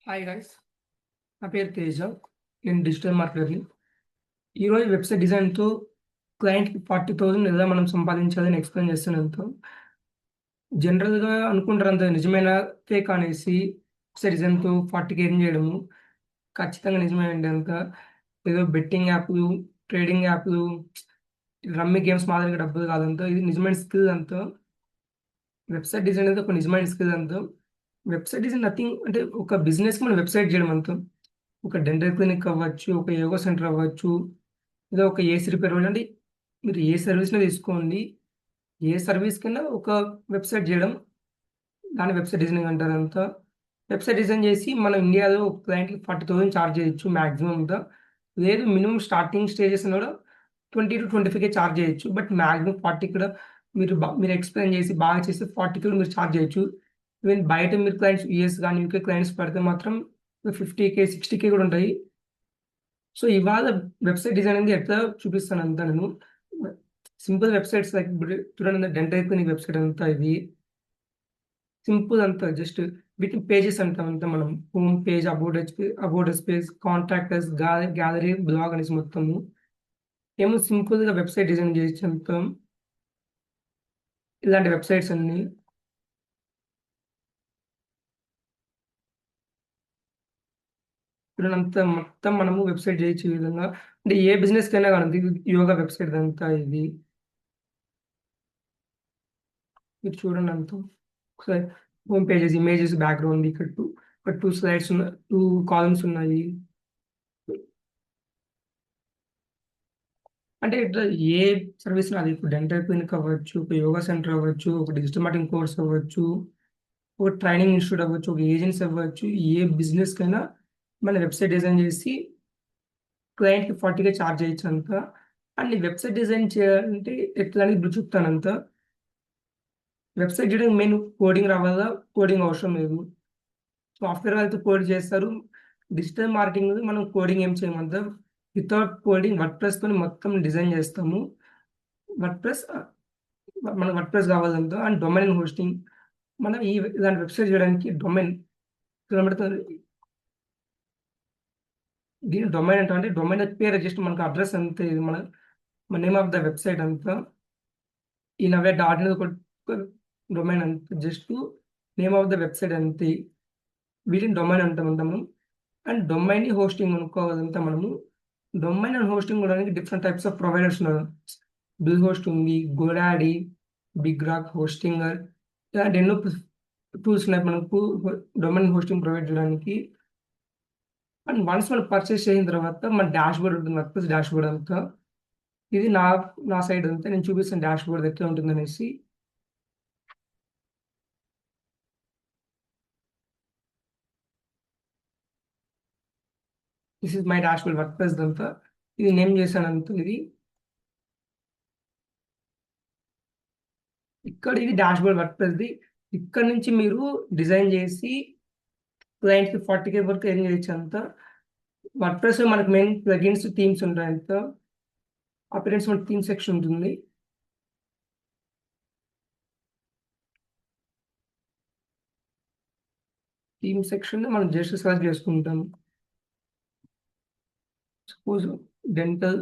Hi guys, నా పేరు తేజ. నేను డిజిటల్ మార్కెటర్ని. ఈరోజు వెబ్సైట్ డిజైన్తో క్లయింట్కి 40,000 ఎలా మనం సంపాదించాలని ఎక్స్ప్లెయిన్ చేస్తున్నంత జనరల్గా అనుకుంటారు, అంత నిజమైన ఫేక్ అనేసి. వెబ్సైట్ డిజైన్తో 40K ఎర్న్ చేయడము ఖచ్చితంగా నిజమేనండి. అంత ఏదో బెట్టింగ్ యాప్లు, ట్రేడింగ్ యాప్లు, రమ్మీ గేమ్స్ మాదిరిగా డబ్బులు కాదంతా. ఇది నిజమైన స్కిల్ అంతా. వెబ్సైట్ డిజైన్ అనేది ఒక నిజమైన స్కిల్ అంతా. వెబ్సైట్ డిజైన్ నథింగ్ అంటే ఒక బిజినెస్కి మనం వెబ్సైట్ చేయడం అంతా. ఒక డెంటల్ క్లినిక్ అవ్వచ్చు, ఒక యోగా సెంటర్ అవ్వచ్చు, లేదా ఒక ఏసీ రిపేర్ అవ్వచ్చు. అంటే మీరు ఏ సర్వీస్‌ని తీసుకోండి. ఏ సర్వీస్ కన్నా ఒక వెబ్సైట్ చేయడం, దాన్ని వెబ్సైట్ డిజైనింగ్ అంటారంతా. వెబ్సైట్ డిజైన్ చేసి మనం ఇండియాలో ఒక క్లయింట్‌కి 40,000 చార్జ్ చేయొచ్చు మాక్సిమం అంతా. లేదు మినిమమ్ స్టార్టింగ్ స్టేజెస్ కూడా 20-25K చార్జ్ చేయొచ్చు. బట్ మాక్సిమం 40 కూడా మీరు ఎక్స్‌ప్లెయిన్ చేసి బాగా చేస్తే 40 కూడా మీరు చార్జ్ చేయొచ్చు. ఈవెన్ బయట మీరు క్లయింట్స్ యూఎస్ గాని, యూకే క్లయింట్స్ పెడితే మాత్రం 50K, 60K కూడా ఉంటాయి. సో, ఇవాళ వెబ్‌సైట్ డిజైన్ అనేది ఎట్లా చూపిస్తానంతా నేను. సింపుల్ వెబ్‌సైట్స్ లైక్ ఇప్పుడు చూడండి, డెంటల్ క్లినిక్ వెబ్‌సైట్ అంతా ఇది. సింపుల్ అంతా జస్ట్ వీటిని పేజెస్ అంటాం అంతా మనం. Home page, about us page, contact us, gallery, blog అనేసి మొత్తము. ఏమో సింపుల్‌గా వెబ్‌సైట్ డిజైన్ చేయొచ్చు అంతా. ఇలాంటి వెబ్‌సైట్స్ అన్నీ. చూడండి మొత్తం మనము వెబ్‌సైట్ చేయొచ్చు ఈ విధంగా. అంటే ఏ బిజినెస్‌కైనా కానండి. ఇది యోగా వెబ్‌సైట్ ఇదంతా ఇది. మీరు చూడండి అంతా. ఒకసారి హోమ్ పేజెస్, ఇమేజెస్, బ్యాక్‌గ్రౌండ్ ఇక్కడ 2 స్లైడ్స్ 2 కాలమ్స్ ఉన్నాయి. అంటే ఇట్లా ఏ సర్వీస్ నాది ఇప్పుడు డెంటల్ క్లినిక్ అవ్వచ్చు, ఒక యోగా సెంటర్ అవ్వచ్చు, ఒక డిజిటల్ మార్కెటింగ్ కోర్స్ అవ్వచ్చు, ఒక ట్రైనింగ్ ఇన్‌స్టిట్యూట్ అవ్వచ్చు, ఒక ఏజెన్సీ అవ్వచ్చు. ఏ బిజినెస్‌కైనా మన వెబ్‌సైట్ డిజైన్ చేసి క్లయింట్‌కి 40K చార్జ్ చేయొచ్చు అంత. అండ్ వెబ్‌సైట్ డిజైన్ చేయాలంటే ఎట్లా అని ఇప్పుడు చెప్తానంతా. వెబ్‌సైట్ చేయడానికి మెయిన్ కోడింగ్ రావాలా? కోడింగ్ అవసరం లేదు. సాఫ్ట్‌వేర్ వాళ్ళతో కోడ్ చేస్తారు. డిజిటల్ మార్కెటింగ్ మనం కోడింగ్ ఏం చేయమంతా. వితౌట్ కోడింగ్ వర్డ్‌ప్రెస్‌తోని మొత్తం డిజైన్ చేస్తాము. వర్డ్‌ప్రెస్ మనకు వర్డ్‌ప్రెస్ కావాలంతా. And domain hosting. మనం ఇలాంటి వెబ్‌సైట్ చేయడానికి డొమైన్ కనబడుతుంది. దీన్ని డొమైన్ అంటాం. అంటే డొమైన్ పేరు జస్ట్ మనకు అడ్రెస్ అంతే. ఇది మన నేమ్ ఆఫ్ ద వెబ్‌సైట్ అంతా. ఇన్ అవే డాట్ అనేది ఒక డొమైన్ అంతే. Just name of the website అంతే. వీటిని డొమైన్ అంటాం మనము. అండ్ డొమైన్‌ని హోస్టింగ్ అనుకోవాలంతా మనము. డొమైన్ అండ్ హోస్టింగ్ కొనడానికి డిఫరెంట్ టైప్స్ ఆఫ్ ప్రొవైడర్స్ ఉన్నారు. బిల్ హోస్ట్ ఉంది, గోడాడీ, బిగ్ రాక్, హోస్టింగర్, ఇలాంటి ఎన్నో టూల్స్ ఉన్నాయి మనకు డొమైన్ హోస్టింగ్ ప్రొవైడ్ చేయడానికి. అండ్ వన్స్ మనం పర్చేస్ చేసిన తర్వాత మన డాష్‌బోర్డ్ ఉంటుంది. వర్క్‌ప్రెస్ డాష్‌బోర్డ్ అంతా. ఇది నా సైడ్ అంతా. నేను చూపిస్తాను డాష్‌బోర్డ్ ఎట్లా ఉంటుందనేసి. This is my dashboard WordPress దంతా. ఇది నేమ్ చేశానంతా ఇది. ఇక్కడ ఇది డాష్‌బోర్డ్ వర్క్‌ప్రెస్‌ది. ఇక్కడ నుంచి మీరు డిజైన్ చేసి క్లయింట్‌కి 40K వరకు ఎర్న్ చేయొచ్చు అంతా. వర్డ్‌ప్రెస్‌లో మనకు మెయిన్ ప్లగిన్స్, థీమ్స్ ఉంటాయంట. అపియరెన్స్ మనకి థీమ్ సెక్షన్ ఉంటుంది. థీమ్ సెక్షన్‌లో మనం జస్ట్ సెలెక్ట్ చేసుకుంటాం. సపోజ్ డెంటల్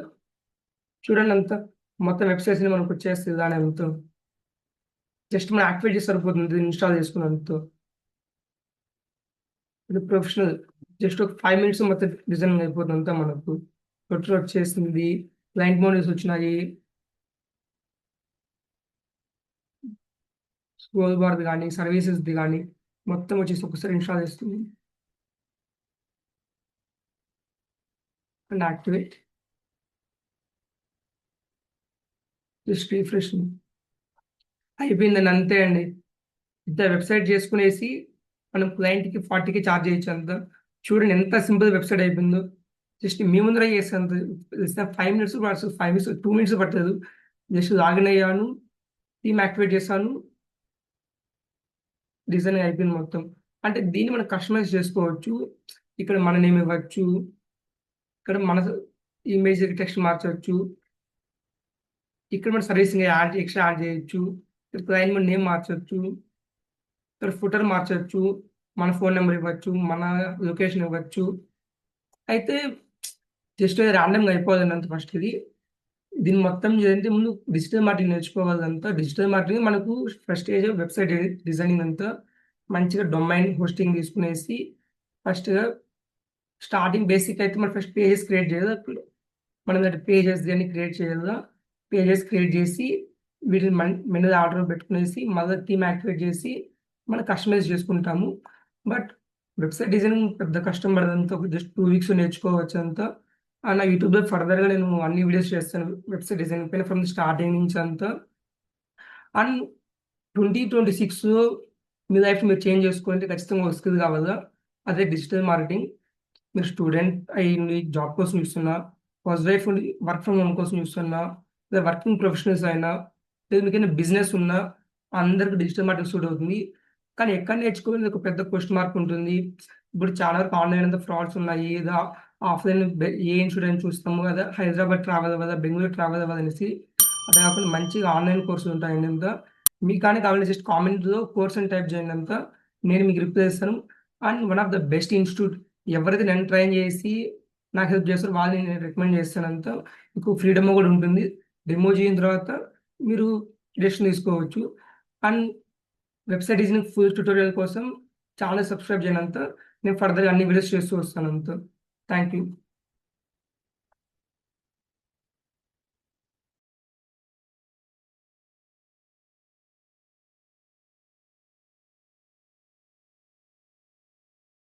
చూడండి అంతా. మొత్తం వెబ్‌సైట్స్‌ని మనకు వచ్చేస్తది దాని అంతా. జస్ట్ మనం యాక్టివేట్ చేస్తే సరిపోతుంది ఇన్‌స్టాల్ చేసుకున్నంత. ఇది ప్రొఫెషనల్. జస్ట్ ఒక 5 మినిట్స్ మొత్తం డిజైనింగ్ అయిపోతుంది అంతా మనకు. టోటల్ వచ్చేసింది. క్లయింట్ మోడల్స్ వచ్చినాయి. స్క్రోల్ బార్‌ది గాని, సర్వీసెస్‌ది గాని మొత్తం వచ్చేసి ఒకసారి ఇన్‌స్టాల్ చేస్తుంది. And activate. Just refresh. అయిపోయిందండి. అంతే అండి. ఇంత వెబ్‌సైట్ చేసుకునేసి మనం క్లయింట్‌కి 40K చార్జ్ చేయొచ్చు అంతా. చూడండి ఎంత సింపుల్ వెబ్‌సైట్ అయిపోయిందో. జస్ట్ మీ ముందర చేసేంత 5 మినిట్స్ పడతది. 5 మినిట్స్, 2 మినిట్స్ పట్టదు. జస్ట్ లాగిన్ అయ్యాను. థీమ్ యాక్టివేట్ చేశాను. డిజైన్ అయిపోయింది మొత్తం. అంటే దీన్ని మనం కస్టమైజ్ చేసుకోవచ్చు. ఇక్కడ మన నేమ్ ఇవ్వచ్చు. ఇక్కడ మన ఇమేజ్ టెక్స్ట్ మార్చొచ్చు. ఇక్కడ మన సర్వీసింగ్ ఎక్స్ట్రా యాడ్ చేయొచ్చు. ఇక్కడ క్లయింట్ మన నేమ్ మార్చొచ్చు. ఇక్కడ ఫుటర్ మార్చొచ్చు. మన ఫోన్ నెంబర్ ఇవ్వచ్చు, మన లొకేషన్ ఇవ్వచ్చు. అయితే జస్ట్ ర్యాండమ్‌గా అయిపోదండి అంత ఫస్ట్ ఇది. దీన్ని మొత్తం చేయాలంటే ముందు డిజిటల్ మార్కెటింగ్ నేర్చుకోవాలంతా. డిజిటల్ మార్కెటింగ్ మనకు ఫస్ట్ స్టేజ్ వెబ్‌సైట్ డిజైనింగ్ అంతా మంచిగా డొమైన్ హోస్టింగ్ తీసుకునేసి ఫస్ట్‌గా స్టార్టింగ్ బేసిక్ అయితే మనం ఫస్ట్ పేజెస్ క్రియేట్ చేయాలి. మనం పేజెస్ అన్ని క్రియేట్ చేయాలా. పేజెస్ క్రియేట్ చేసి వీటిని మెనూ ఆర్డర్ పెట్టుకునేసి మళ్ళీ థీమ్ యాక్టివేట్ చేసి మనం కస్టమైజ్ చేసుకుంటాము. బట్ వెబ్‌సైట్ డిజైనింగ్ పెద్ద కష్టం పడదంతా. ఒక జస్ట్ 2 వీక్స్‌లో నేర్చుకోవచ్చు అంతా. నా యూట్యూబ్‌లో ఫర్దర్‌గా నేను అన్ని వీడియోస్ చేస్తాను వెబ్‌సైట్ డిజైనింగ్ పైన ఫ్రమ్ ది స్టార్టింగ్ నుంచి అంతా. అండ్ 2026 మీ లైఫ్ మీరు చేంజ్ చేసుకోవాలంటే ఖచ్చితంగా ఒక స్కిల్ కావాలా. అదే డిజిటల్ మార్కెటింగ్. మీరు స్టూడెంట్ అయ్యుండి జాబ్ కోసం చూస్తున్నా, హౌస్ వైఫ్ ఉండి వర్క్ ఫ్రమ్ హోమ్ కోసం చూస్తున్నా, లేదా వర్కింగ్ ప్రొఫెషనల్స్ అయినా, లేదా మీకేమైనా బిజినెస్ ఉన్నా అందరికి డిజిటల్ మార్కెటింగ్ సూట్ అవుతుంది. కానీ ఎక్కడ నేర్చుకోవాలని ఒక పెద్ద క్వెషన్ మార్క్ ఉంటుంది. ఇప్పుడు చాలా వరకు ఆన్‌లైన్ అంతా ఫ్రాడ్స్ ఉన్నాయి. ఏదో ఆఫ్‌లైన్ ఏ ఇన్స్టిట్యూట్ చూస్తాము కదా! హైదరాబాద్ ట్రావెల్ అవ్వదా, బెంగుళూరు ట్రావెల్ అవ్వదా అనేసి. అట్లా కాకుండా మంచిగా ఆన్‌లైన్ కోర్సులు ఉంటాయండి అంతా. మీకు కానీ కావాలంటే జస్ట్ కామెంట్‌లో కోర్స్ అని టైప్ చేయండి అంతా. నేను మీకు రిప్లై ఇస్తాను. And one of the best institute ఎవరైతే నన్ను ట్రైన్ చేసి నాకు హెల్ప్ చేస్తారో వాళ్ళని నేను రికమెండ్ చేస్తానంతా. మీకు ఫ్రీడమ్ కూడా ఉంటుంది. డెమో చేయిన తర్వాత మీరు డెసిషన్ తీసుకోవచ్చు. And website designing full tutorial కోసం ఛానెల్ సబ్స్క్రైబ్ చేయండంతా. నేను ఫర్దర్‌గా అన్ని వీడియోస్ చేస్తూ వస్తానంతా. Thank you.